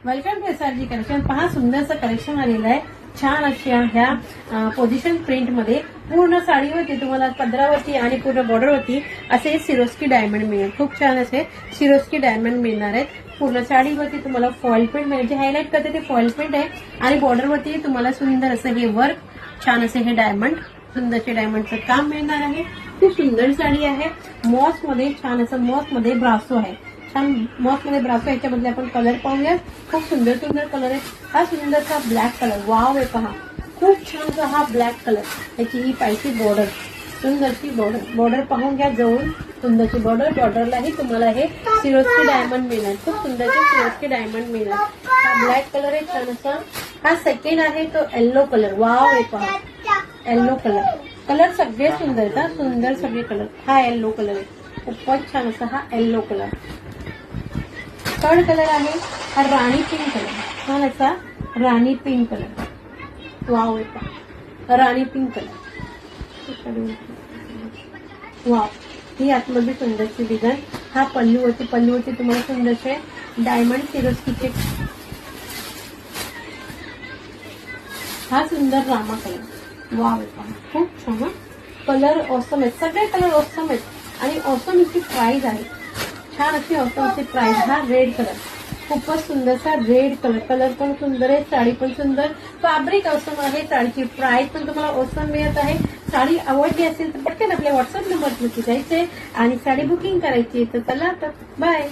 Welcome to SRG collection. पहा सुंदरचं collection आलेलं आहे। छान अशा ह्या पोझिशन प्रिंट मध्ये पूर्ण साडीवरती तुम्हाला पदरावरती आणि पूर्ण बॉर्डरवरती असे सिरोस्की डायमंड मिळेल। खूप छान असे सिरोस्की डायमंड मिळणार आहेत। पूर्ण साडीवरती तुम्हाला फॉइल प्रिंट मिळेल। जे हायलाइट करते ते फॉइल प्रिंट आहे आणि बॉर्डरवरती तुम्हाला सुंदर असं हे वर्क, छान असे हे डायमंड, सुंदरचे डायमंडचं काम मिळणार आहे। खूप सुंदर साडी आहे। मॉस मध्ये छान असं मॉस मध्ये ब्रासो आहे। छान मॉस मध्ये ब्रासो, याच्यामध्ये आपण कलर पाहूया। खूप सुंदर सुंदर कलर आहे। हा सुंदरसा ब्लॅक कलर, वाव आहे पहा, खूप छानसा हा ब्लॅक कलर। याची ही पायची बॉर्डर, सुंदरची बॉर्डर पाहून घ्या जवळून। सुंदरची बॉर्डरलाही तुम्हाला हे सिरोस्की डायमंड मिळणार। खूप सुंदरचे सिरोस्की डायमंड मिळणार। हा ब्लॅक कलर आहे छान असा। हा सेकंड आहे तो येल्लो कलर, वाव आहे पहा, येल्लो कलर सगळे सुंदर आहेत, हा सुंदर सगळे कलर। हा येल्लो कलर आहे, खूपच छान असा हा येल्लो कलर। थर्ड कलर आहे हा राणी पिंक कलर, छान असा राणी पिंक कलर, वाव आहे पहा, राणी पिंक कलर, वाव। ही आतमध्ये सुंदरची डिझाईन। हा पल्लूवरती तुम्हाला सुंदरसे डायमंड सिरोस्कीचे, हा सुंदर रामा कलर, वाव आहे पहा, खूप छान कलर, ऑसम आहेत सगळे कलर, ऑसम आहेत आणि ऑसम ची प्राइस आहे। छान अशी ऑसमची प्राइस। हा रेड कलर, खूपच सुंदरसा रेड कलर पण सुंदर आहे, साडी पण सुंदर, फॅब्रिक ऑसम आहे, साडीची प्राइस पण तुम्हाला ऑसम मिळत आहे। साडी आवडली असेल तर पटकन आपल्या व्हॉट्सअप नंबरवरती जायचंय आणि साडी बुकिंग करायची। तर चला तर बाय।